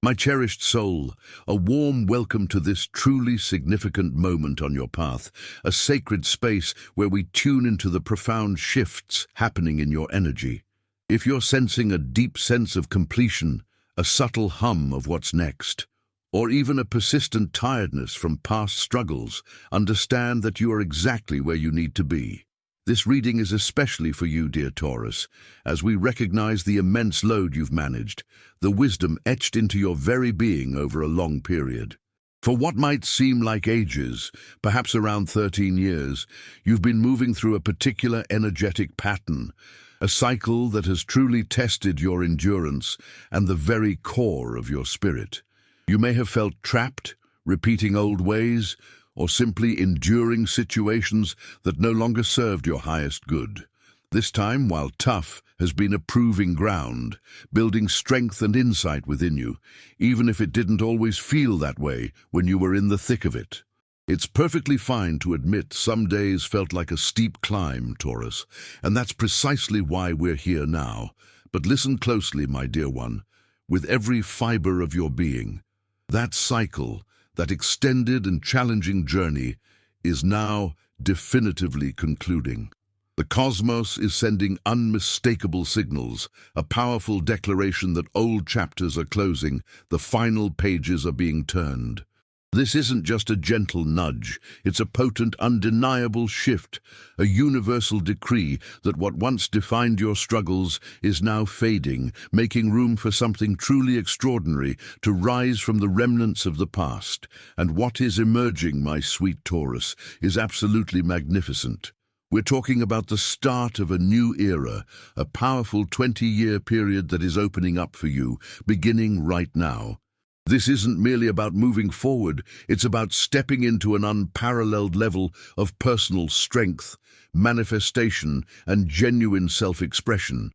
My cherished soul, a warm welcome to this truly significant moment on your path, a sacred space where we tune into the profound shifts happening in your energy. If you're sensing a deep sense of completion, a subtle hum of what's next, or even a persistent tiredness from past struggles, understand that you are exactly where you need to be. This reading is especially for you, dear Taurus, as we recognize the immense load you've managed, the wisdom etched into your very being over a long period. For what might seem like ages, perhaps around 13 years, you've been moving through a particular energetic pattern, a cycle that has truly tested your endurance and the very core of your spirit. You may have felt trapped, repeating old ways, or simply enduring situations that no longer served your highest good. This time, while tough, has been a proving ground, building strength and insight within you, even if it didn't always feel that way when you were in the thick of it. It's perfectly fine to admit some days felt like a steep climb, Taurus, and that's precisely why we're here now. But listen closely, my dear one, with every fiber of your being. That cycle, that extended and challenging journey, is now definitively concluding. The cosmos is sending unmistakable signals, a powerful declaration that old chapters are closing, the final pages are being turned. This isn't just a gentle nudge, it's a potent, undeniable shift, a universal decree that what once defined your struggles is now fading, making room for something truly extraordinary to rise from the remnants of the past. And what is emerging, my sweet Taurus, is absolutely magnificent. We're talking about the start of a new era, a powerful 20-year period that is opening up for you, beginning right now. This isn't merely about moving forward, it's about stepping into an unparalleled level of personal strength, manifestation, and genuine self-expression.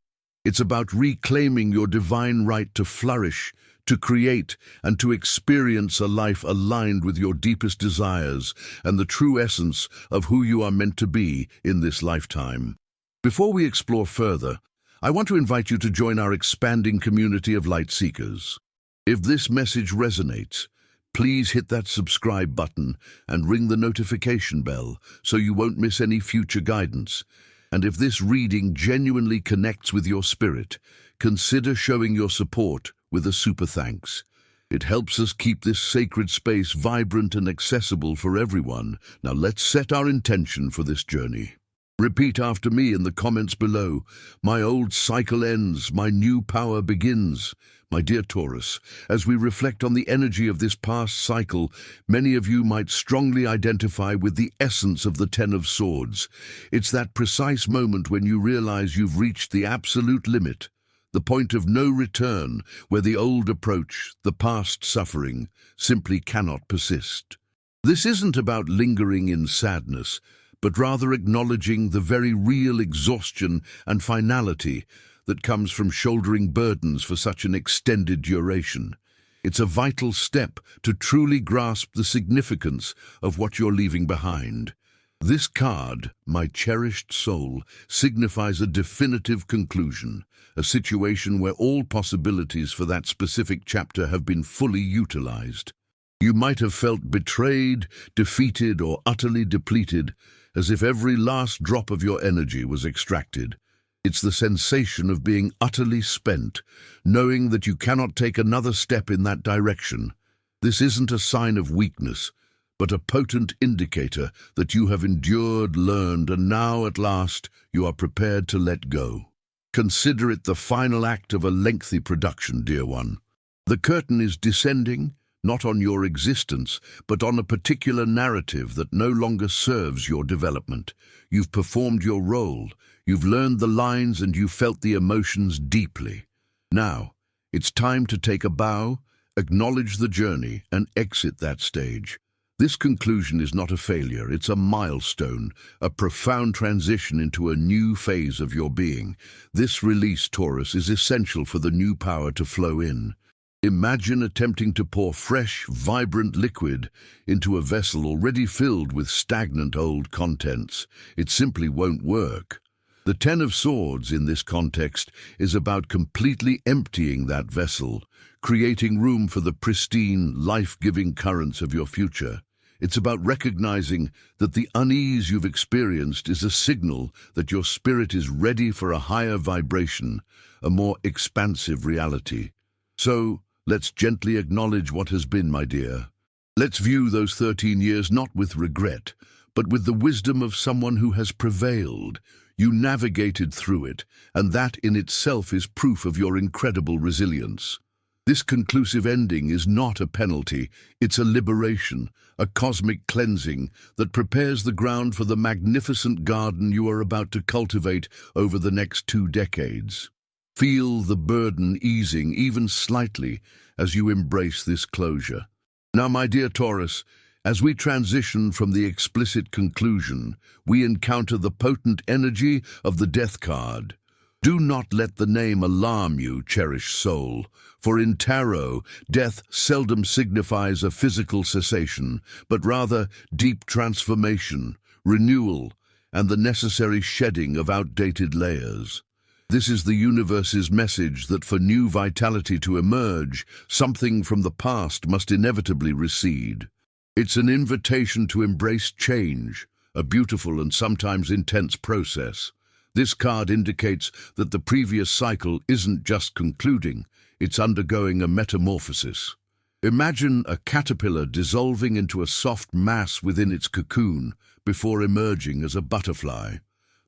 It's about reclaiming your divine right to flourish, to create, and to experience a life aligned with your deepest desires and the true essence of who you are meant to be in this lifetime. Before we explore further, I want to invite you to join our expanding community of light seekers. If this message resonates, please hit that subscribe button and ring the notification bell so you won't miss any future guidance. And if this reading genuinely connects with your spirit, consider showing your support with a super thanks. It helps us keep this sacred space vibrant and accessible for everyone. Now let's set our intention for this journey. Repeat after me in the comments below. My old cycle ends, my new power begins. My dear Taurus, as we reflect on the energy of this past cycle, many of you might strongly identify with the essence of the Ten of Swords. It's that precise moment when you realize you've reached the absolute limit, the point of no return, where the old approach, the past suffering, simply cannot persist. This isn't about lingering in sadness, but rather acknowledging the very real exhaustion and finality that comes from shouldering burdens for such an extended duration. It's a vital step to truly grasp the significance of what you're leaving behind. This card, my cherished soul, signifies a definitive conclusion, a situation where all possibilities for that specific chapter have been fully utilized. You might have felt betrayed, defeated, or utterly depleted, as if every last drop of your energy was extracted. It's the sensation of being utterly spent, knowing that you cannot take another step in that direction. This isn't a sign of weakness, but a potent indicator that you have endured, learned, and now, at last, you are prepared to let go. Consider it the final act of a lengthy production, dear one. The curtain is descending, not on your existence, but on a particular narrative that no longer serves your development. You've performed your role, you've learned the lines, and you've felt the emotions deeply. Now, it's time to take a bow, acknowledge the journey, and exit that stage. This conclusion is not a failure, it's a milestone, a profound transition into a new phase of your being. This release, Taurus, is essential for the new power to flow in. Imagine attempting to pour fresh, vibrant liquid into a vessel already filled with stagnant old contents. It simply won't work. The Ten of Swords in this context is about completely emptying that vessel, creating room for the pristine, life-giving currents of your future. It's about recognizing that the unease you've experienced is a signal that your spirit is ready for a higher vibration, a more expansive reality. So, let's gently acknowledge what has been, my dear. Let's view those 13 years not with regret, but with the wisdom of someone who has prevailed. You navigated through it, and that in itself is proof of your incredible resilience. This conclusive ending is not a penalty, it's a liberation, a cosmic cleansing that prepares the ground for the magnificent garden you are about to cultivate over the next 2 decades. Feel the burden easing even slightly as you embrace this closure. Now, my dear Taurus, as we transition from the explicit conclusion, we encounter the potent energy of the Death card. Do not let the name alarm you, cherished soul, for in tarot, death seldom signifies a physical cessation, but rather deep transformation, renewal, and the necessary shedding of outdated layers. This is the universe's message that for new vitality to emerge, something from the past must inevitably recede. It's an invitation to embrace change, a beautiful and sometimes intense process. This card indicates that the previous cycle isn't just concluding, it's undergoing a metamorphosis. Imagine a caterpillar dissolving into a soft mass within its cocoon before emerging as a butterfly.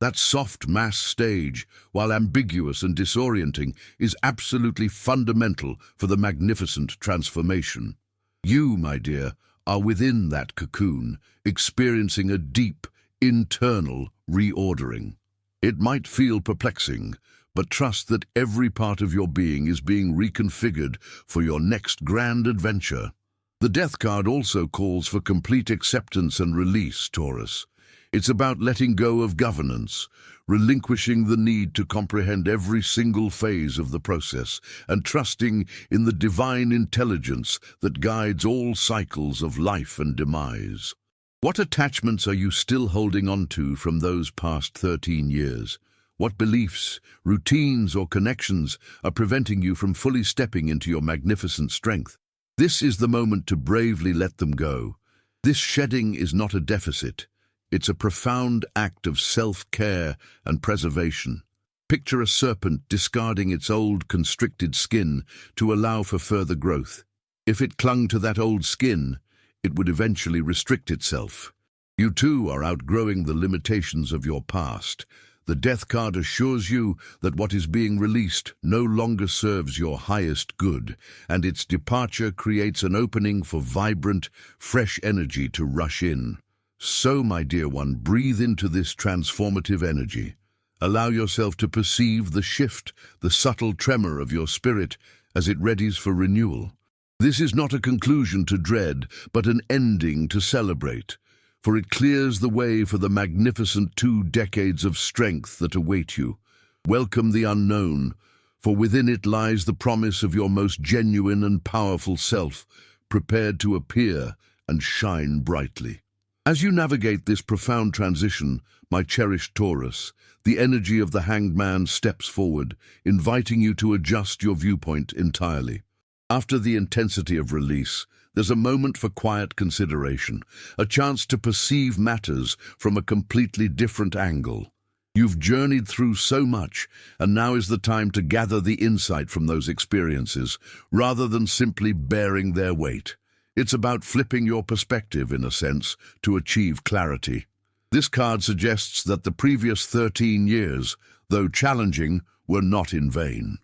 That soft mass stage, while ambiguous and disorienting, is absolutely fundamental for the magnificent transformation. You, my dear, are within that cocoon, experiencing a deep, internal reordering. It might feel perplexing, but trust that every part of your being is being reconfigured for your next grand adventure. The Death card also calls for complete acceptance and release, Taurus. It's about letting go of governance, relinquishing the need to comprehend every single phase of the process, and trusting in the divine intelligence that guides all cycles of life and demise. What attachments are you still holding on to from those past 13 years? What beliefs, routines, or connections are preventing you from fully stepping into your magnificent strength? This is the moment to bravely let them go. This shedding is not a deficit. It's a profound act of self-care and preservation. Picture a serpent discarding its old constricted skin to allow for further growth. If it clung to that old skin, it would eventually restrict itself. You too are outgrowing the limitations of your past. The Death card assures you that what is being released no longer serves your highest good, and its departure creates an opening for vibrant, fresh energy to rush in. So, my dear one, breathe into this transformative energy. Allow yourself to perceive the shift, the subtle tremor of your spirit as it readies for renewal. This is not a conclusion to dread, but an ending to celebrate, for it clears the way for the magnificent 2 decades of strength that await you. Welcome the unknown, for within it lies the promise of your most genuine and powerful self, prepared to appear and shine brightly. As you navigate this profound transition, my cherished Taurus, the energy of the Hanged Man steps forward, inviting you to adjust your viewpoint entirely. After the intensity of release, there's a moment for quiet consideration, a chance to perceive matters from a completely different angle. You've journeyed through so much, and now is the time to gather the insight from those experiences, rather than simply bearing their weight. It's about flipping your perspective, in a sense, to achieve clarity. This card suggests that the previous 13 years, though challenging, were not in vain.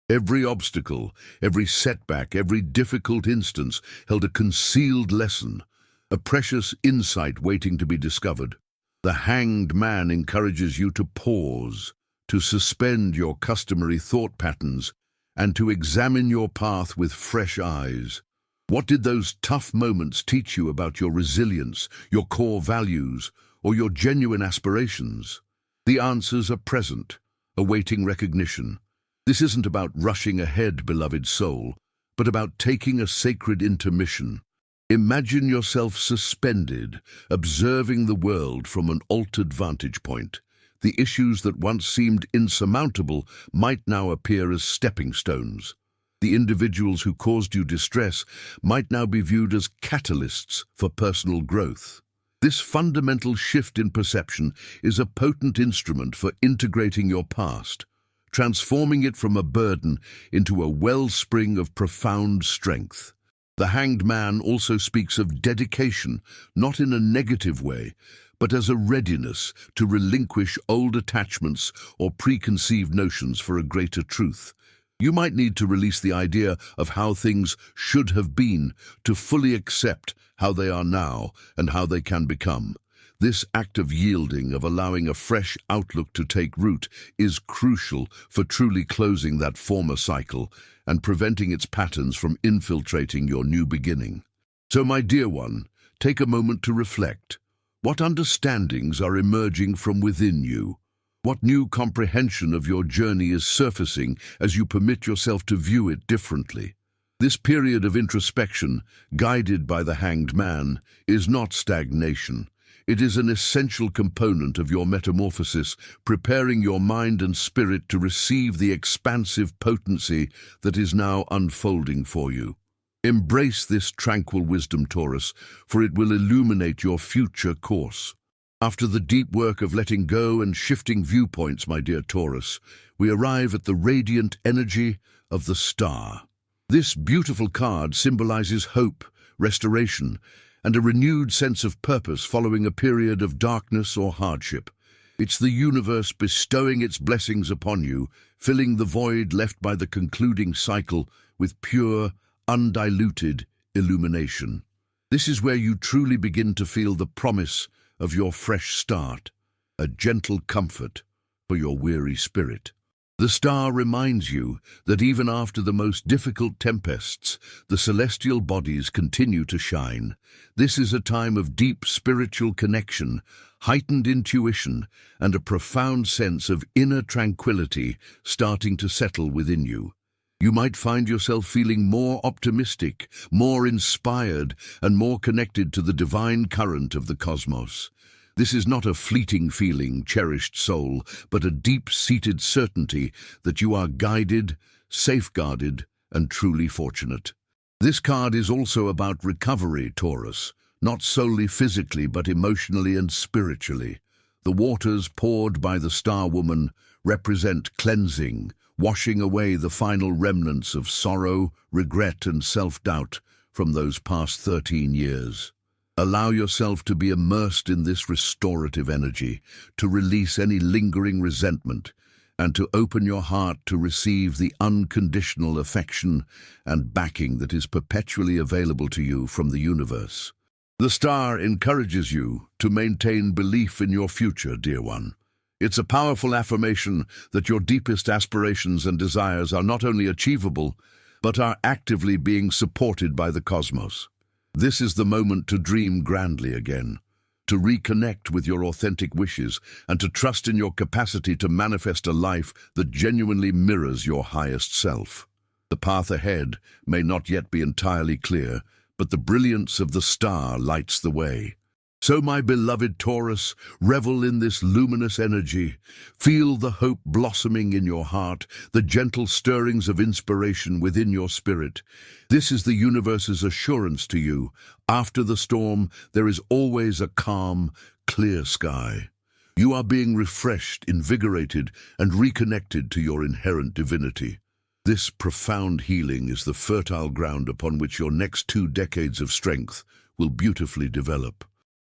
Every obstacle, every setback, every difficult instance held a concealed lesson, a precious insight waiting to be discovered. The Hanged Man encourages you to pause, to suspend your customary thought patterns, and to examine your path with fresh eyes. What did those tough moments teach you about your resilience, your core values, or your genuine aspirations? The answers are present, awaiting recognition. This isn't about rushing ahead, beloved soul, but about taking a sacred intermission. Imagine yourself suspended, observing the world from an altered vantage point. The issues that once seemed insurmountable might now appear as stepping stones. The individuals who caused you distress might now be viewed as catalysts for personal growth. This fundamental shift in perception is a potent instrument for integrating your past, transforming it from a burden into a wellspring of profound strength. The Hanged Man also speaks of dedication, not in a negative way, but as a readiness to relinquish old attachments or preconceived notions for a greater truth. You might need to release the idea of how things should have been to fully accept how they are now and how they can become. This act of yielding, of allowing a fresh outlook to take root, is crucial for truly closing that former cycle and preventing its patterns from infiltrating your new beginning. So, my dear one, take a moment to reflect. What understandings are emerging from within you? What new comprehension of your journey is surfacing as you permit yourself to view it differently? This period of introspection, guided by the Hanged Man, is not stagnation. It is an essential component of your metamorphosis, preparing your mind and spirit to receive the expansive potency that is now unfolding for you. Embrace this tranquil wisdom, Taurus, for it will illuminate your future course. After the deep work of letting go and shifting viewpoints, my dear Taurus, we arrive at the radiant energy of the star. This beautiful card symbolizes hope, restoration, and a renewed sense of purpose following a period of darkness or hardship. It's the universe bestowing its blessings upon you, filling the void left by the concluding cycle with pure, undiluted illumination. This is where you truly begin to feel the promise of your fresh start, a gentle comfort for your weary spirit. The star reminds you that even after the most difficult tempests, the celestial bodies continue to shine. This is a time of deep spiritual connection, heightened intuition, and a profound sense of inner tranquility starting to settle within you. You might find yourself feeling more optimistic, more inspired, and more connected to the divine current of the cosmos. This is not a fleeting feeling, cherished soul, but a deep-seated certainty that you are guided, safeguarded, and truly fortunate. This card is also about recovery, Taurus, not solely physically but emotionally and spiritually. The waters poured by the Star Woman represent cleansing, washing away the final remnants of sorrow, regret, and self-doubt from those past 13 years. Allow yourself to be immersed in this restorative energy, to release any lingering resentment, and to open your heart to receive the unconditional affection and backing that is perpetually available to you from the universe. The star encourages you to maintain belief in your future, dear one. It's a powerful affirmation that your deepest aspirations and desires are not only achievable, but are actively being supported by the cosmos. This is the moment to dream grandly again, to reconnect with your authentic wishes, and to trust in your capacity to manifest a life that genuinely mirrors your highest self. The path ahead may not yet be entirely clear, but the brilliance of the star lights the way. So, my beloved Taurus, revel in this luminous energy. Feel the hope blossoming in your heart, the gentle stirrings of inspiration within your spirit. This is the universe's assurance to you. After the storm, there is always a calm, clear sky. You are being refreshed, invigorated, and reconnected to your inherent divinity. This profound healing is the fertile ground upon which your next 2 decades of strength will beautifully develop.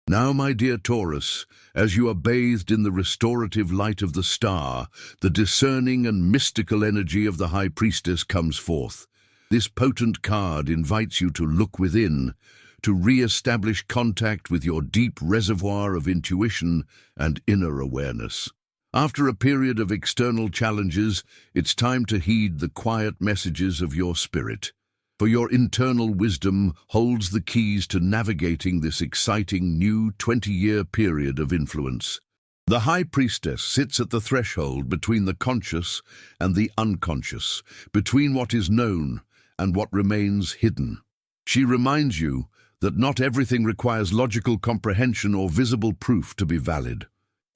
Now, my dear Taurus, as you are bathed in the restorative light of the star, the discerning and mystical energy of the High Priestess comes forth. This potent card invites you to look within, to re-establish contact with your deep reservoir of intuition and inner awareness. After a period of external challenges, it's time to heed the quiet messages of your spirit. For your internal wisdom holds the keys to navigating this exciting new 20-year period of influence. The High Priestess sits at the threshold between the conscious and the unconscious, between what is known and what remains hidden. She reminds you that not everything requires logical comprehension or visible proof to be valid.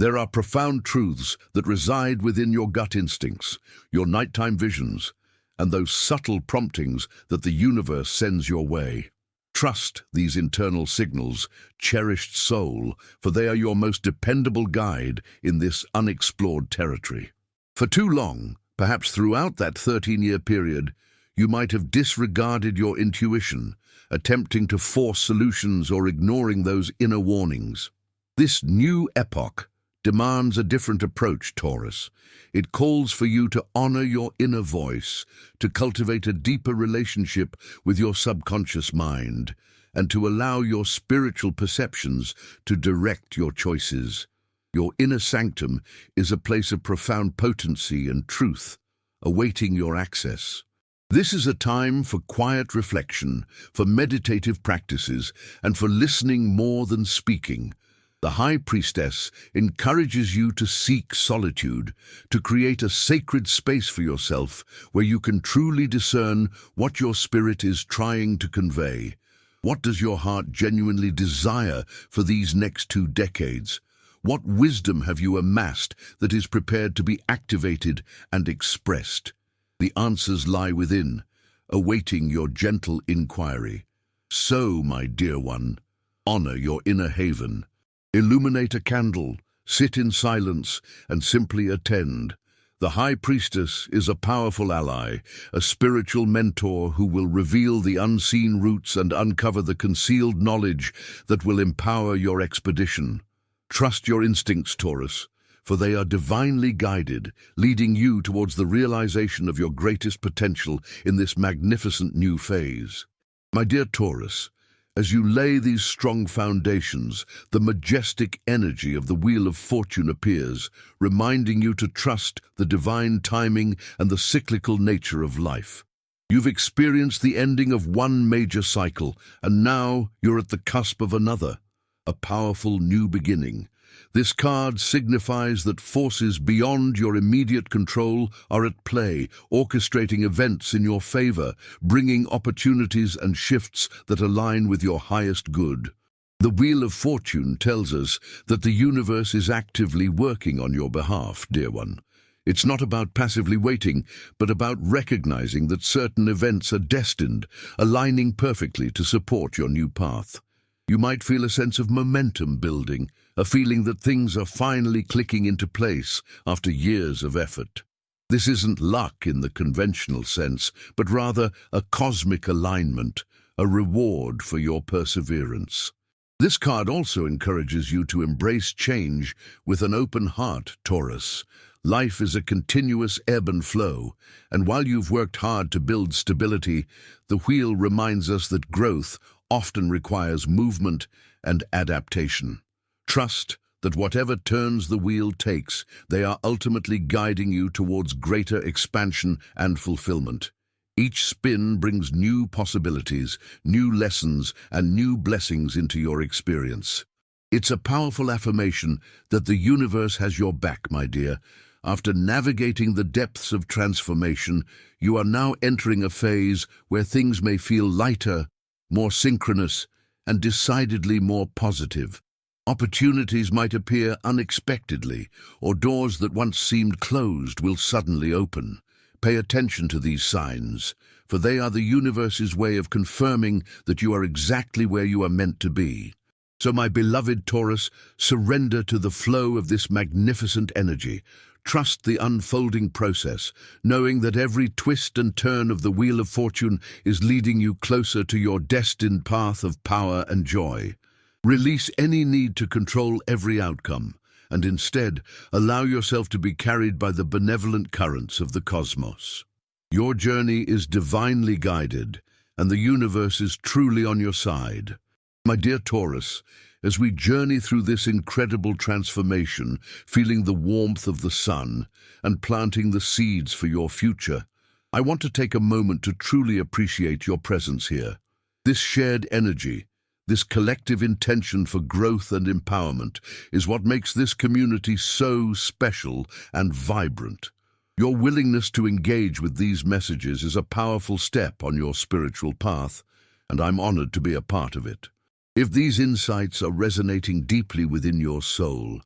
There are profound truths that reside within your gut instincts, your nighttime visions, and those subtle promptings that the universe sends your way. Trust these internal signals, cherished soul, for they are your most dependable guide in this unexplored territory. For too long, perhaps throughout that 13-year period, you might have disregarded your intuition, attempting to force solutions or ignoring those inner warnings. This new epoch demands a different approach, Taurus. It calls for you to honor your inner voice, to cultivate a deeper relationship with your subconscious mind, and to allow your spiritual perceptions to direct your choices. Your inner sanctum is a place of profound potency and truth, awaiting your access. This is a time for quiet reflection, for meditative practices, and for listening more than speaking. The High Priestess encourages you to seek solitude, to create a sacred space for yourself where you can truly discern what your spirit is trying to convey. What does your heart genuinely desire for these next 2 decades? What wisdom have you amassed that is prepared to be activated and expressed? The answers lie within, awaiting your gentle inquiry. So, my dear one, honor your inner haven. Illuminate a candle, sit in silence, and simply attend. The High Priestess is a powerful ally, a spiritual mentor who will reveal the unseen roots and uncover the concealed knowledge that will empower your expedition. Trust your instincts, Taurus, for they are divinely guided, leading you towards the realization of your greatest potential in this magnificent new phase. My dear Taurus, as you lay these strong foundations, the majestic energy of the Wheel of Fortune appears, reminding you to trust the divine timing and the cyclical nature of life. You've experienced the ending of one major cycle, and now you're at the cusp of another, a powerful new beginning. This card signifies that forces beyond your immediate control are at play, orchestrating events in your favor, bringing opportunities and shifts that align with your highest good. The Wheel of Fortune tells us that the universe is actively working on your behalf, dear one. It's not about passively waiting, but about recognizing that certain events are destined, aligning perfectly to support your new path. You might feel a sense of momentum building, a feeling that things are finally clicking into place after years of effort. This isn't luck in the conventional sense, but rather a cosmic alignment, a reward for your perseverance. This card also encourages you to embrace change with an open heart, Taurus. Life is a continuous ebb and flow, and while you've worked hard to build stability, the wheel reminds us that growth often requires movement and adaptation. Trust that whatever turns the wheel takes, they are ultimately guiding you towards greater expansion and fulfillment. Each spin brings new possibilities, new lessons, and new blessings into your experience. It's a powerful affirmation that the universe has your back, my dear. After navigating the depths of transformation, you are now entering a phase where things may feel lighter, more synchronous, and decidedly more positive. Opportunities might appear unexpectedly, or doors that once seemed closed will suddenly open. Pay attention to these signs, for they are the universe's way of confirming that you are exactly where you are meant to be. So, my beloved Taurus, surrender to the flow of this magnificent energy. Trust the unfolding process, knowing that every twist and turn of the Wheel of Fortune is leading you closer to your destined path of power and joy. Release any need to control every outcome, and instead allow yourself to be carried by the benevolent currents of the cosmos. Your journey is divinely guided, and the universe is truly on your side. My dear Taurus, as we journey through this incredible transformation, feeling the warmth of the sun and planting the seeds for your future, I want to take a moment to truly appreciate your presence here. This shared energy, this collective intention for growth and empowerment, is what makes this community so special and vibrant. Your willingness to engage with these messages is a powerful step on your spiritual path, and I'm honored to be a part of it. If these insights are resonating deeply within your soul,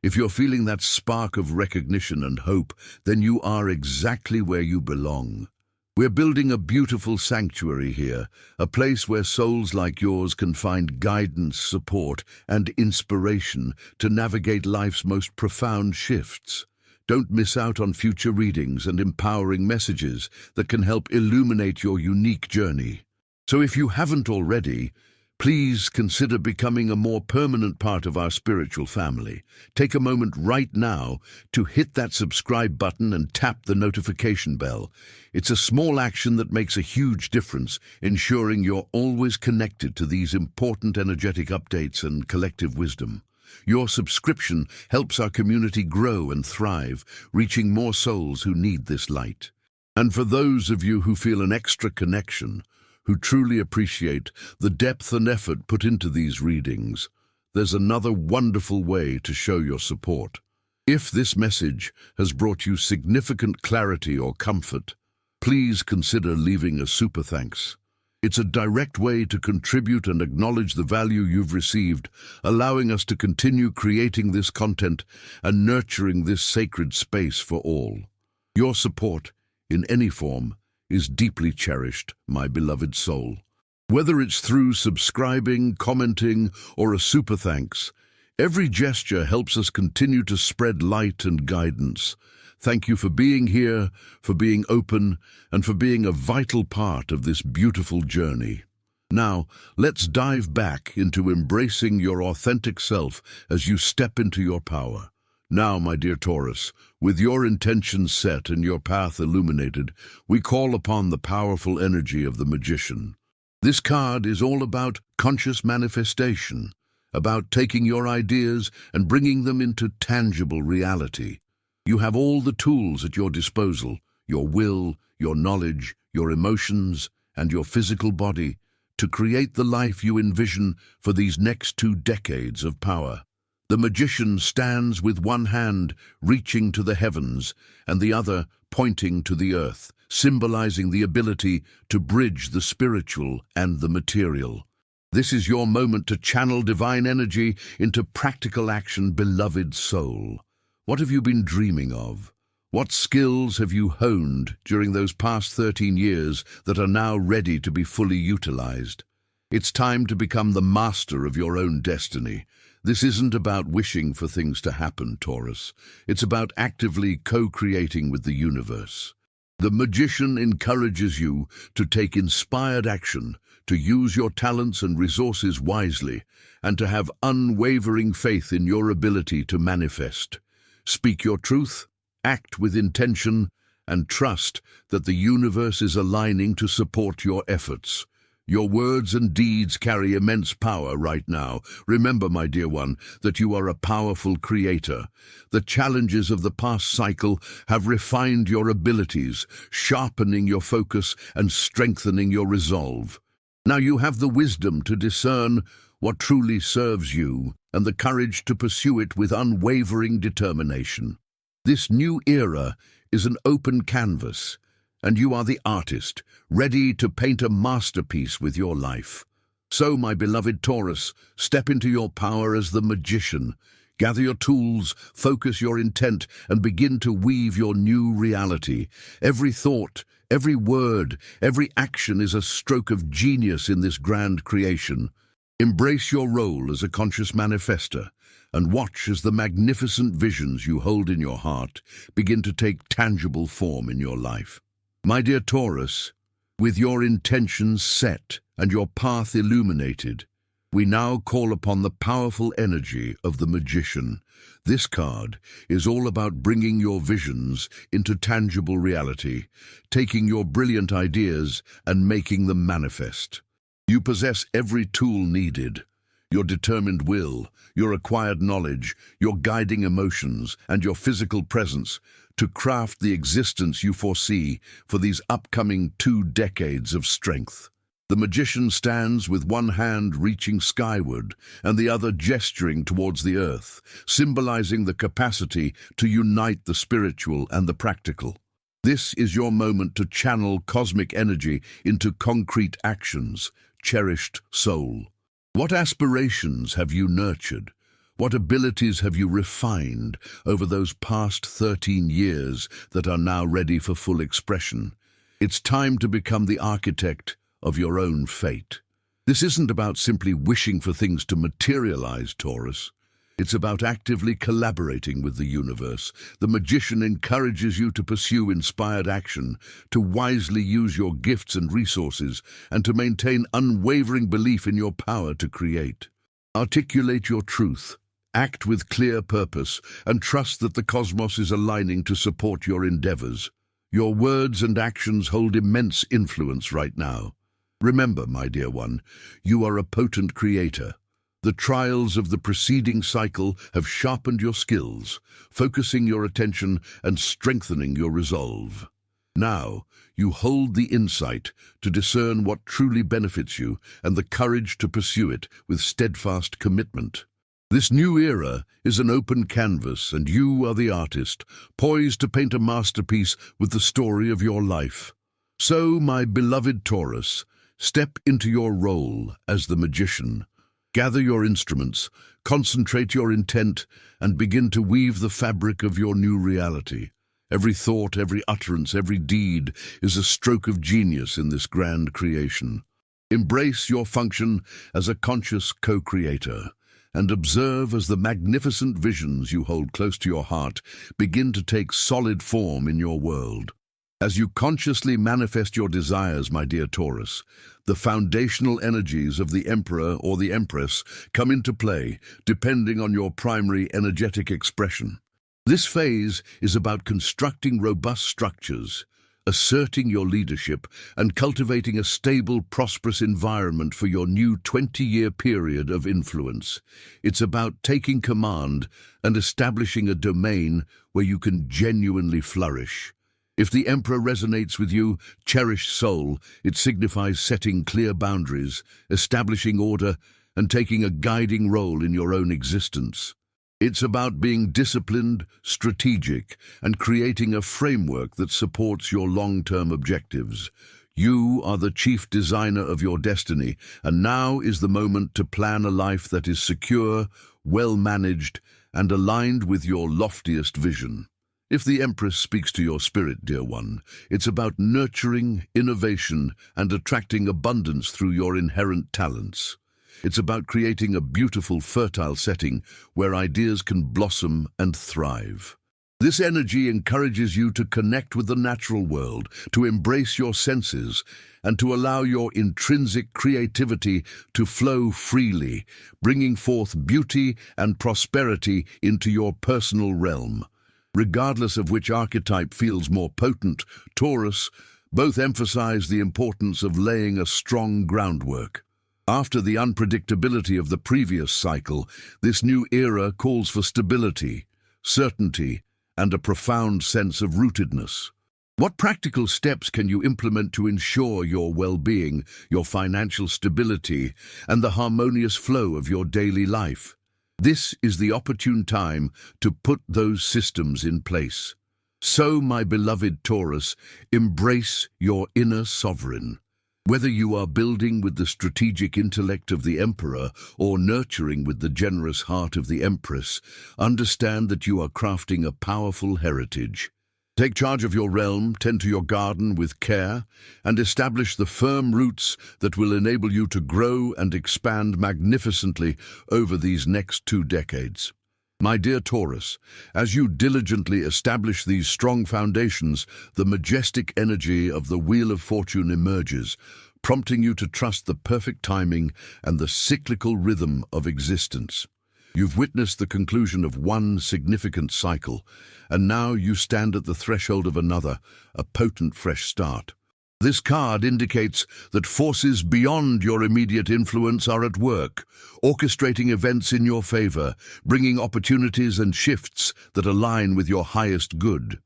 If you're feeling that spark of recognition and hope, then you are exactly where you belong. We're building a beautiful sanctuary here, a place where souls like yours can find guidance, support, and inspiration to navigate life's most profound shifts. Don't miss out on future readings and empowering messages that can help illuminate your unique journey. So if you haven't already, please consider becoming a more permanent part of our spiritual family. Take a moment right now to hit that subscribe button and tap the notification bell. It's a small action that makes a huge difference, ensuring you're always connected to these important energetic updates and collective wisdom. Your subscription helps our community grow and thrive, reaching more souls who need this light. And for those of you who feel an extra connection, who truly appreciate the depth and effort put into these readings, there's another wonderful way to show your support. If this message has brought you significant clarity or comfort, please consider leaving a super thanks. It's a direct way to contribute and acknowledge the value you've received, allowing us to continue creating this content and nurturing this sacred space for all. Your support, in any form, is deeply cherished, my beloved soul. Whether it's through subscribing, commenting, or a super thanks, every gesture helps us continue to spread light and guidance. Thank you for being here, for being open, and for being a vital part of this beautiful journey. Now, let's dive back into embracing your authentic self as you step into your power. Now, my dear Taurus, with your intentions set and your path illuminated, we call upon the powerful energy of the Magician. This card is all about conscious manifestation, about taking your ideas and bringing them into tangible reality. You have all the tools at your disposal, your will, your knowledge, your emotions, and your physical body, to create the life you envision for these next 2 decades of power. The Magician stands with one hand reaching to the heavens and the other pointing to the earth, symbolizing the ability to bridge the spiritual and the material. This is your moment to channel divine energy into practical action, beloved soul. What have you been dreaming of? What skills have you honed during those past 13 years that are now ready to be fully utilized? It's time to become the master of your own destiny. This isn't about wishing for things to happen, Taurus. It's about actively co-creating with the universe. The Magician encourages you to take inspired action, to use your talents and resources wisely, and to have unwavering faith in your ability to manifest. Speak your truth, act with intention, and trust that the universe is aligning to support your efforts. Your words and deeds carry immense power right now. Remember, my dear one, that you are a powerful creator. The challenges of the past cycle have refined your abilities, sharpening your focus and strengthening your resolve. Now you have the wisdom to discern what truly serves you and the courage to pursue it with unwavering determination. This new era is an open canvas, and you are the artist, ready to paint a masterpiece with your life. So, my beloved Taurus, step into your power as the Magician. Gather your tools, focus your intent, and begin to weave your new reality. Every thought, every word, every action is a stroke of genius in this grand creation. Embrace your role as a conscious manifester, and watch as the magnificent visions you hold in your heart begin to take tangible form in your life. My dear Taurus, with your intentions set and your path illuminated, we now call upon the powerful energy of the Magician. This card is all about bringing your visions into tangible reality, taking your brilliant ideas and making them manifest. You possess every tool needed: your determined will, your acquired knowledge, your guiding emotions, and your physical presence to craft the existence you foresee for these upcoming 2 decades of strength. The Magician stands with one hand reaching skyward and the other gesturing towards the earth, symbolizing the capacity to unite the spiritual and the practical. This is your moment to channel cosmic energy into concrete actions, cherished soul. What aspirations have you nurtured? What abilities have you refined over those past 13 years that are now ready for full expression? It's time to become the architect of your own fate. This isn't about simply wishing for things to materialize, Taurus. It's about actively collaborating with the universe. The magician encourages you to pursue inspired action, to wisely use your gifts and resources, and to maintain unwavering belief in your power to create. Articulate your truth. Act with clear purpose and trust that the cosmos is aligning to support your endeavors. Your words and actions hold immense influence right now. Remember, my dear one, you are a potent creator. The trials of the preceding cycle have sharpened your skills, focusing your attention and strengthening your resolve. Now, you hold the insight to discern what truly benefits you and the courage to pursue it with steadfast commitment. This new era is an open canvas, and you are the artist, poised to paint a masterpiece with the story of your life. So, my beloved Taurus, step into your role as the magician. Gather your instruments, concentrate your intent, and begin to weave the fabric of your new reality. Every thought, every utterance, every deed is a stroke of genius in this grand creation. Embrace your function as a conscious co-creator, and observe as the magnificent visions you hold close to your heart begin to take solid form in your world. As you consciously manifest your desires, my dear Taurus, the foundational energies of the Emperor or the Empress come into play, depending on your primary energetic expression. This phase is about constructing robust structures, asserting your leadership, and cultivating a stable, prosperous environment for your new 20-year period of influence. It's about taking command and establishing a domain where you can genuinely flourish. If the Emperor resonates with you, cherished soul, it signifies setting clear boundaries, establishing order, and taking a guiding role in your own existence. It's about being disciplined, strategic, and creating a framework that supports your long-term objectives. You are the chief designer of your destiny, and now is the moment to plan a life that is secure, well-managed, and aligned with your loftiest vision. If the Empress speaks to your spirit, dear one, it's about nurturing, innovation, and attracting abundance through your inherent talents. It's about creating a beautiful, fertile setting where ideas can blossom and thrive. This energy encourages you to connect with the natural world, to embrace your senses, and to allow your intrinsic creativity to flow freely, bringing forth beauty and prosperity into your personal realm. Regardless of which archetype feels more potent, Taurus, both emphasize the importance of laying a strong groundwork. After the unpredictability of the previous cycle, this new era calls for stability, certainty, and a profound sense of rootedness. What practical steps can you implement to ensure your well-being, your financial stability, and the harmonious flow of your daily life? This is the opportune time to put those systems in place. So, my beloved Taurus, embrace your inner sovereign. Whether you are building with the strategic intellect of the Emperor or nurturing with the generous heart of the Empress, understand that you are crafting a powerful heritage. Take charge of your realm, tend to your garden with care, and establish the firm roots that will enable you to grow and expand magnificently over these next 2 decades. My dear Taurus, as you diligently establish these strong foundations, the majestic energy of the Wheel of Fortune emerges, prompting you to trust the perfect timing and the cyclical rhythm of existence. You've witnessed the conclusion of one significant cycle, and now you stand at the threshold of another, a potent fresh start. This card indicates that forces beyond your immediate influence are at work, orchestrating events in your favor, bringing opportunities and shifts that align with your highest good.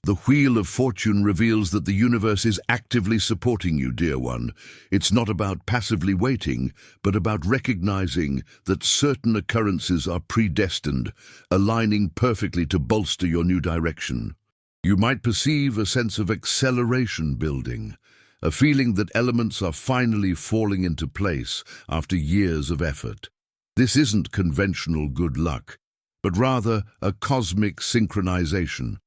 The Wheel of Fortune reveals that the universe is actively supporting you, dear one. It's not about passively waiting, but about recognizing that certain occurrences are predestined, aligning perfectly to bolster your new direction. You might perceive a sense of acceleration building, a feeling that elements are finally falling into place after years of effort. This isn't conventional good luck, but rather a cosmic synchronization,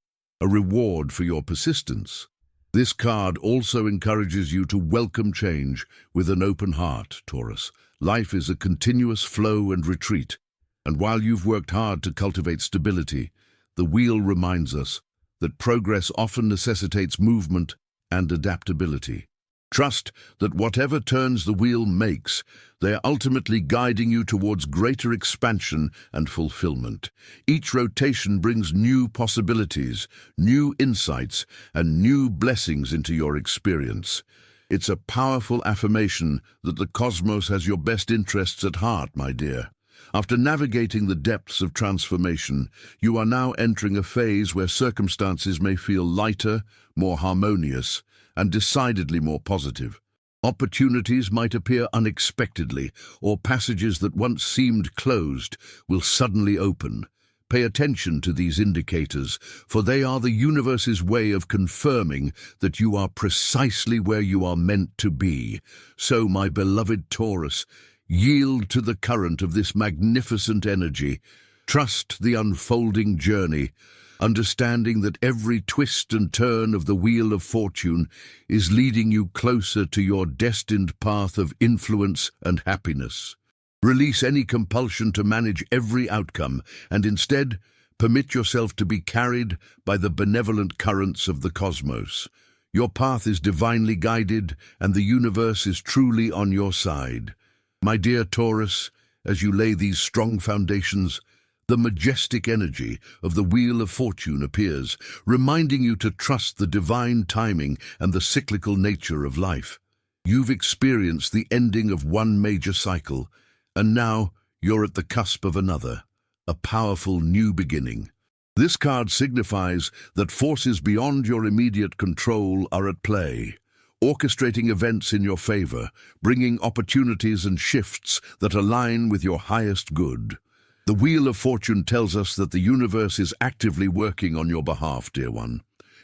a reward for your persistence. This card also encourages you to welcome change with an open heart, Taurus. Life is a continuous flow and retreat, and while you've worked hard to cultivate stability, the wheel reminds us that progress often necessitates movement and adaptability. Trust that whatever turns the wheel makes, they are ultimately guiding you towards greater expansion and fulfillment. Each rotation brings new possibilities, new insights, and new blessings into your experience. It's a powerful affirmation that the cosmos has your best interests at heart, my dear. After navigating the depths of transformation, you are now entering a phase where circumstances may feel lighter, more harmonious, and decidedly more positive. Opportunities might appear unexpectedly, or passages that once seemed closed will suddenly open. Pay attention to these indicators, for they are the universe's way of confirming that you are precisely where you are meant to be. So, my beloved Taurus, yield to the current of this magnificent energy. Trust the unfolding journey, understanding that every twist and turn of the wheel of fortune is leading you closer to your destined path of influence and happiness. Release any compulsion to manage every outcome, and instead permit yourself to be carried by the benevolent currents of the cosmos. Your path is divinely guided, and the universe is truly on your side. My dear Taurus, as you lay these strong foundations, the majestic energy of the Wheel of Fortune appears, reminding you to trust the divine timing and the cyclical nature of life. You've experienced the ending of one major cycle, and now you're at the cusp of another, a powerful new beginning. This card signifies that forces beyond your immediate control are at play, orchestrating events in your favor, bringing opportunities and shifts that align with your highest good. The Wheel of Fortune tells us that the universe is actively working on your behalf, dear one.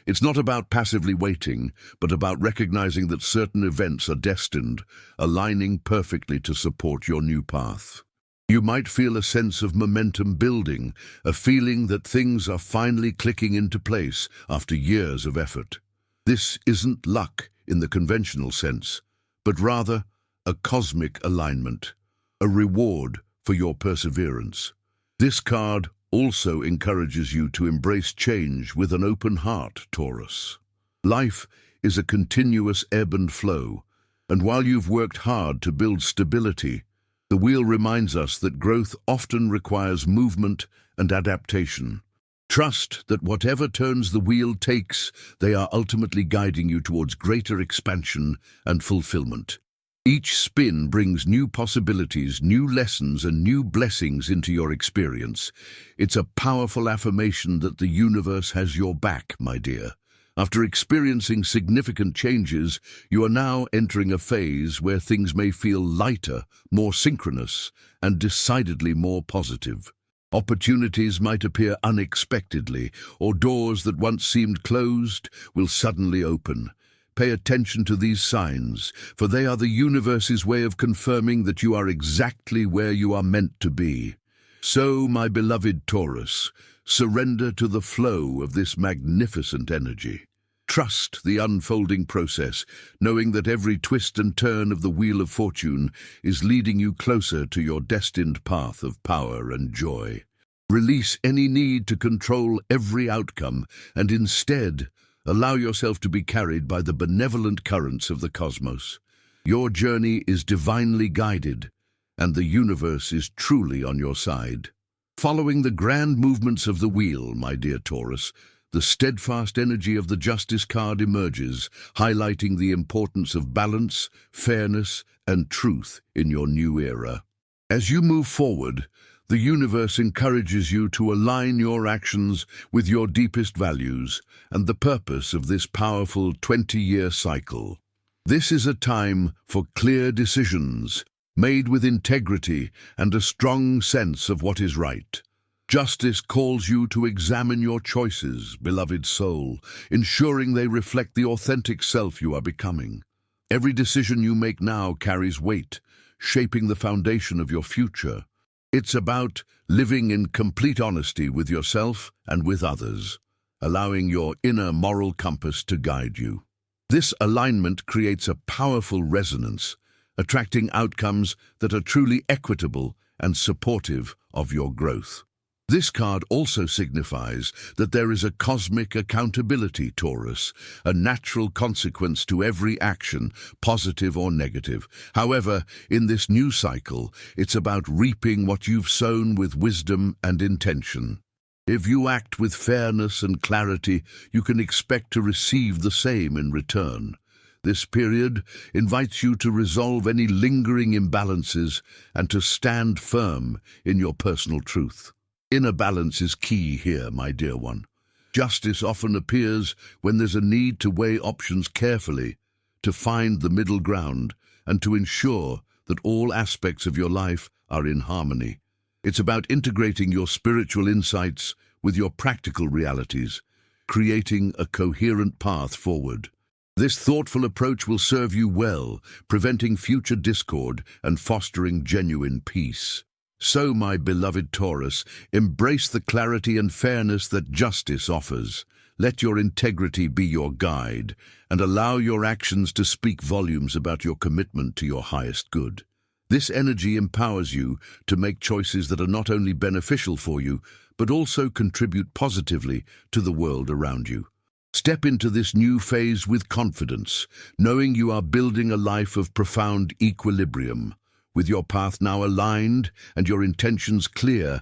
It's not about passively waiting, but about recognizing that certain events are destined, aligning perfectly to support your new path. You might feel a sense of momentum building, a feeling that things are finally clicking into place after years of effort. This isn't luck in the conventional sense, but rather a cosmic alignment, a reward for your perseverance. This card also encourages you to embrace change with an open heart, Taurus. Life is a continuous ebb and flow, and while you've worked hard to build stability, the wheel reminds us that growth often requires movement and adaptation. Trust that whatever turns the wheel takes, they are ultimately guiding you towards greater expansion and fulfillment. Each spin brings new possibilities, new lessons, and new blessings into your experience. It's a powerful affirmation that the universe has your back, my dear. After experiencing significant changes, you are now entering a phase where things may feel lighter, more synchronous, and decidedly more positive. Opportunities might appear unexpectedly, or doors that once seemed closed will suddenly open. Pay attention to these signs, for they are the universe's way of confirming that you are exactly where you are meant to be. So, my beloved Taurus, surrender to the flow of this magnificent energy. Trust the unfolding process, knowing that every twist and turn of the Wheel of Fortune is leading you closer to your destined path of power and joy. Release any need to control every outcome, and instead, allow yourself to be carried by the benevolent currents of the cosmos. Your journey is divinely guided, and the universe is truly on your side. Following the grand movements of the wheel, my dear Taurus, the steadfast energy of the Justice card emerges, highlighting the importance of balance, fairness, and truth in your new era. As you move forward, the universe encourages you to align your actions with your deepest values and the purpose of this powerful 20-year cycle. This is a time for clear decisions, made with integrity and a strong sense of what is right. Justice calls you to examine your choices, beloved soul, ensuring they reflect the authentic self you are becoming. Every decision you make now carries weight, shaping the foundation of your future. It's about living in complete honesty with yourself and with others, allowing your inner moral compass to guide you. This alignment creates a powerful resonance, attracting outcomes that are truly equitable and supportive of your growth. This card also signifies that there is a cosmic accountability, Taurus, a natural consequence to every action, positive or negative. However, in this new cycle, it's about reaping what you've sown with wisdom and intention. If you act with fairness and clarity, you can expect to receive the same in return. This period invites you to resolve any lingering imbalances and to stand firm in your personal truth. Inner balance is key here, my dear one. Justice often appears when there's a need to weigh options carefully, to find the middle ground, and to ensure that all aspects of your life are in harmony. It's about integrating your spiritual insights with your practical realities, creating a coherent path forward. This thoughtful approach will serve you well, preventing future discord and fostering genuine peace. So, my beloved Taurus, embrace the clarity and fairness that justice offers. Let your integrity be your guide, and allow your actions to speak volumes about your commitment to your highest good. This energy empowers you to make choices that are not only beneficial for you, but also contribute positively to the world around you. Step into this new phase with confidence, knowing you are building a life of profound equilibrium. With your path now aligned and your intentions clear,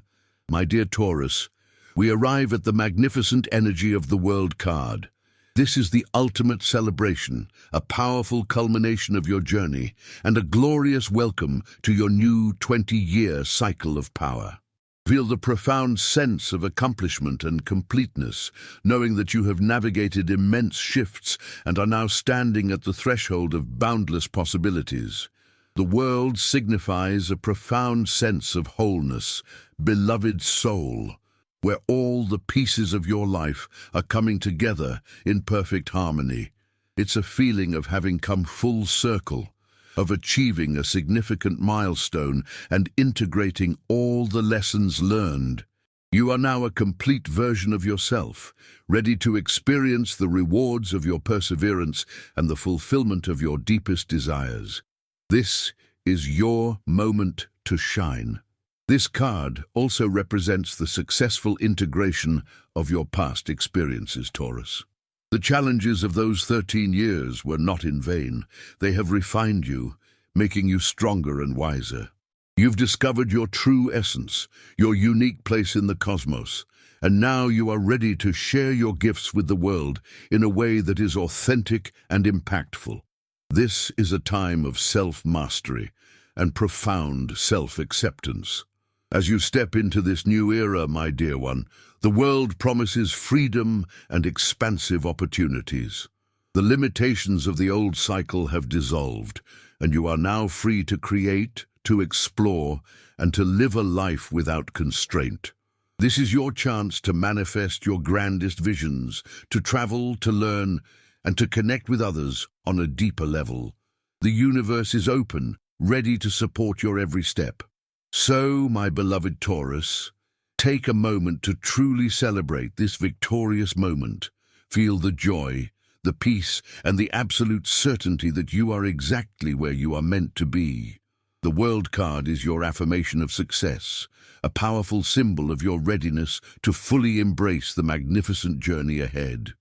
my dear Taurus, we arrive at the magnificent energy of the World card. This is the ultimate celebration, a powerful culmination of your journey, and a glorious welcome to your new 20-year cycle of power. Feel the profound sense of accomplishment and completeness, knowing that you have navigated immense shifts and are now standing at the threshold of boundless possibilities. The world signifies a profound sense of wholeness, beloved soul, where all the pieces of your life are coming together in perfect harmony. It's a feeling of having come full circle, of achieving a significant milestone and integrating all the lessons learned. You are now a complete version of yourself, ready to experience the rewards of your perseverance and the fulfillment of your deepest desires. This is your moment to shine. This card also represents the successful integration of your past experiences, Taurus. The challenges of those 13 years were not in vain. They have refined you, making you stronger and wiser. You've discovered your true essence, your unique place in the cosmos, and now you are ready to share your gifts with the world in a way that is authentic and impactful. This is a time of self-mastery and profound self-acceptance. As you step into this new era, my dear one, the world promises freedom and expansive opportunities. The limitations of the old cycle have dissolved, and you are now free to create, to explore, and to live a life without constraint. This is your chance to manifest your grandest visions, to travel, to learn, and to connect with others on a deeper level. The universe is open, ready to support your every step. So, my beloved Taurus, take a moment to truly celebrate this victorious moment. Feel the joy, the peace, and the absolute certainty that you are exactly where you are meant to be. The World card is your affirmation of success, a powerful symbol of your readiness to fully embrace the magnificent journey ahead.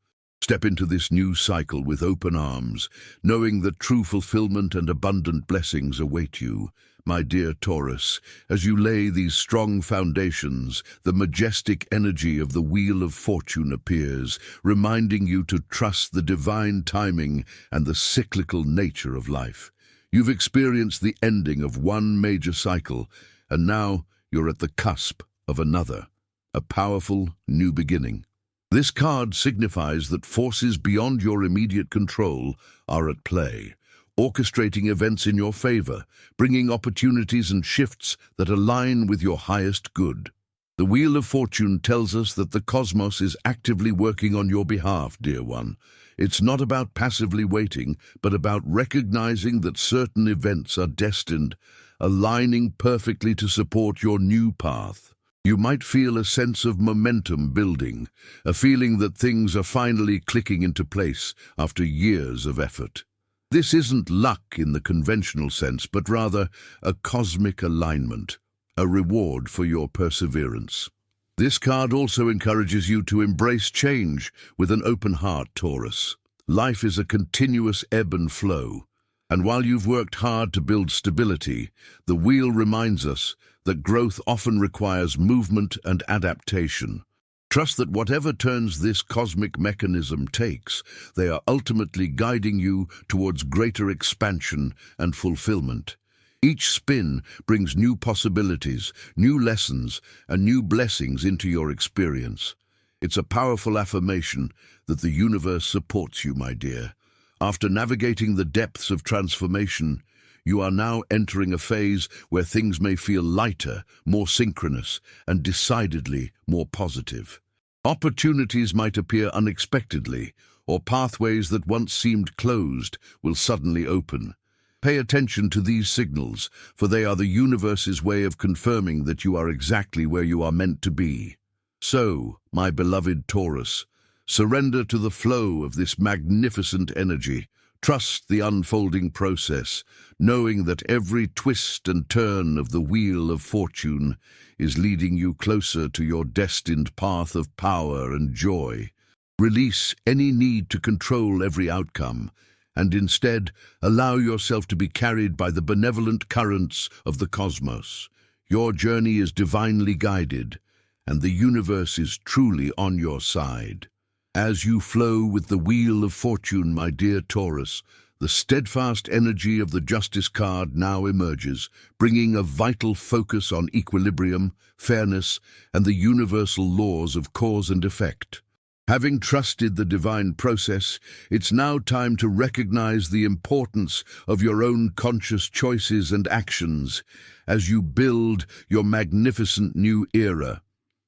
Step into this new cycle with open arms, knowing that true fulfillment and abundant blessings await you. My dear Taurus, as you lay these strong foundations, the majestic energy of the Wheel of Fortune appears, reminding you to trust the divine timing and the cyclical nature of life. You've experienced the ending of one major cycle, and now you're at the cusp of another, a powerful new beginning. This card signifies that forces beyond your immediate control are at play, orchestrating events in your favor, bringing opportunities and shifts that align with your highest good. The Wheel of Fortune tells us that the cosmos is actively working on your behalf, dear one. It's not about passively waiting, but about recognizing that certain events are destined, aligning perfectly to support your new path. You might feel a sense of momentum building, a feeling that things are finally clicking into place after years of effort. This isn't luck in the conventional sense, but rather a cosmic alignment, a reward for your perseverance. This card also encourages you to embrace change with an open heart, Taurus. Life is a continuous ebb and flow, and while you've worked hard to build stability, the wheel reminds us that growth often requires movement and adaptation. Trust that whatever turns this cosmic mechanism takes, they are ultimately guiding you towards greater expansion and fulfillment. Each spin brings new possibilities, new lessons, and new blessings into your experience. It's a powerful affirmation that the universe supports you, my dear. After navigating the depths of transformation, you are now entering a phase where things may feel lighter, more synchronous, and decidedly more positive. Opportunities might appear unexpectedly, or pathways that once seemed closed will suddenly open. Pay attention to these signals, for they are the universe's way of confirming that you are exactly where you are meant to be. So, my beloved Taurus, surrender to the flow of this magnificent energy. Trust the unfolding process, knowing that every twist and turn of the wheel of fortune is leading you closer to your destined path of power and joy. Release any need to control every outcome, and instead allow yourself to be carried by the benevolent currents of the cosmos. Your journey is divinely guided, and the universe is truly on your side. As you flow with the wheel of fortune, my dear Taurus, the steadfast energy of the Justice card now emerges, bringing a vital focus on equilibrium, fairness, and the universal laws of cause and effect. Having trusted the divine process, it's now time to recognize the importance of your own conscious choices and actions as you build your magnificent new era.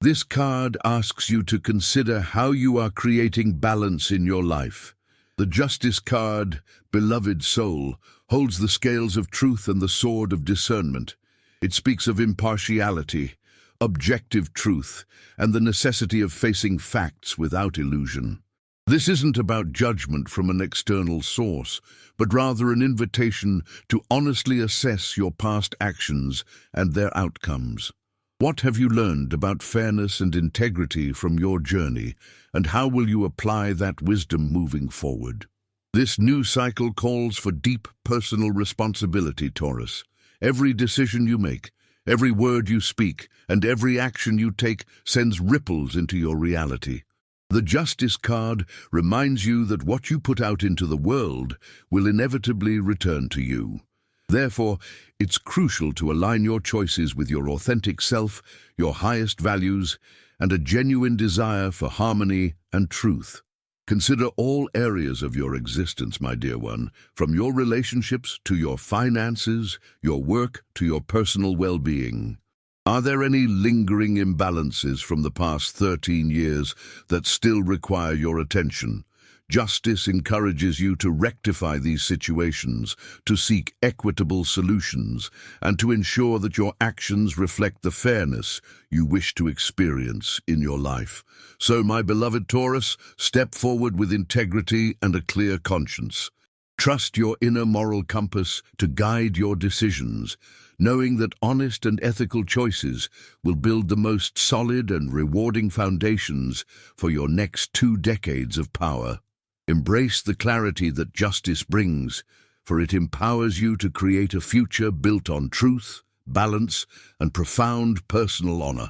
This card asks you to consider how you are creating balance in your life. The Justice card, beloved soul, holds the scales of truth and the sword of discernment. It speaks of impartiality, objective truth, and the necessity of facing facts without illusion. This isn't about judgment from an external source, but rather an invitation to honestly assess your past actions and their outcomes. What have you learned about fairness and integrity from your journey, and how will you apply that wisdom moving forward? This new cycle calls for deep personal responsibility, Taurus. Every decision you make, every word you speak, and every action you take sends ripples into your reality. The Justice card reminds you that what you put out into the world will inevitably return to you. Therefore, it's crucial to align your choices with your authentic self, your highest values, and a genuine desire for harmony and truth. Consider all areas of your existence, my dear one, from your relationships to your finances, your work to your personal well-being. Are there any lingering imbalances from the past 13 years that still require your attention? Justice encourages you to rectify these situations, to seek equitable solutions, and to ensure that your actions reflect the fairness you wish to experience in your life. So, my beloved Taurus, step forward with integrity and a clear conscience. Trust your inner moral compass to guide your decisions, knowing that honest and ethical choices will build the most solid and rewarding foundations for your next 2 decades of power. Embrace the clarity that justice brings, for it empowers you to create a future built on truth, balance, and profound personal honor.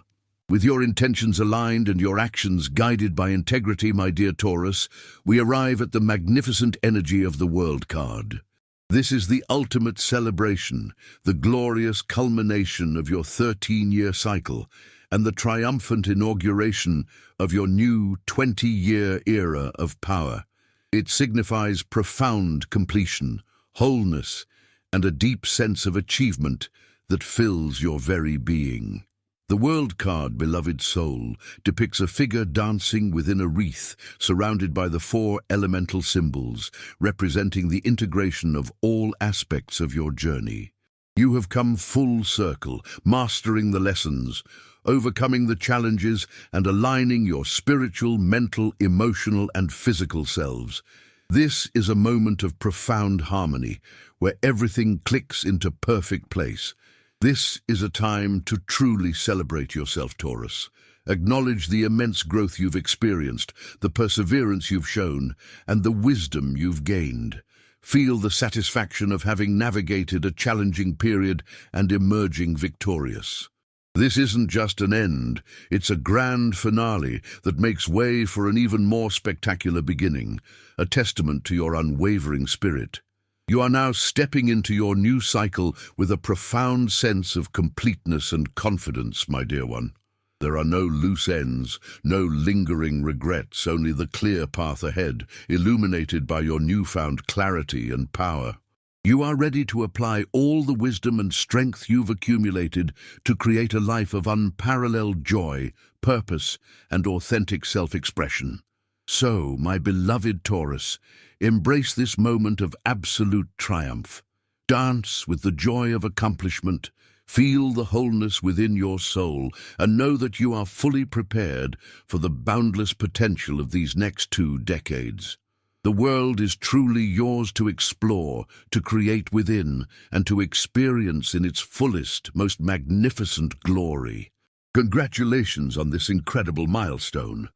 With your intentions aligned and your actions guided by integrity, my dear Taurus, we arrive at the magnificent energy of the World card. This is the ultimate celebration, the glorious culmination of your 13-year cycle, and the triumphant inauguration of your new 20-year era of power. It signifies profound completion, wholeness, and a deep sense of achievement that fills your very being. The World card, beloved soul, depicts a figure dancing within a wreath surrounded by the 4 elemental symbols, representing the integration of all aspects of your journey. You have come full circle, mastering the lessons, overcoming the challenges, and aligning your spiritual, mental, emotional, and physical selves. This is a moment of profound harmony, where everything clicks into perfect place. This is a time to truly celebrate yourself, Taurus. Acknowledge the immense growth you've experienced, the perseverance you've shown, and the wisdom you've gained. Feel the satisfaction of having navigated a challenging period and emerging victorious. This isn't just an end, it's a grand finale that makes way for an even more spectacular beginning, a testament to your unwavering spirit. You are now stepping into your new cycle with a profound sense of completeness and confidence, my dear one. There are no loose ends, no lingering regrets, only the clear path ahead, illuminated by your newfound clarity and power. You are ready to apply all the wisdom and strength you've accumulated to create a life of unparalleled joy, purpose, and authentic self-expression. So, my beloved Taurus, embrace this moment of absolute triumph. Dance with the joy of accomplishment. Feel the wholeness within your soul and know that you are fully prepared for the boundless potential of these next 2 decades. The world is truly yours to explore, to create within, and to experience in its fullest, most magnificent glory. Congratulations on this incredible milestone.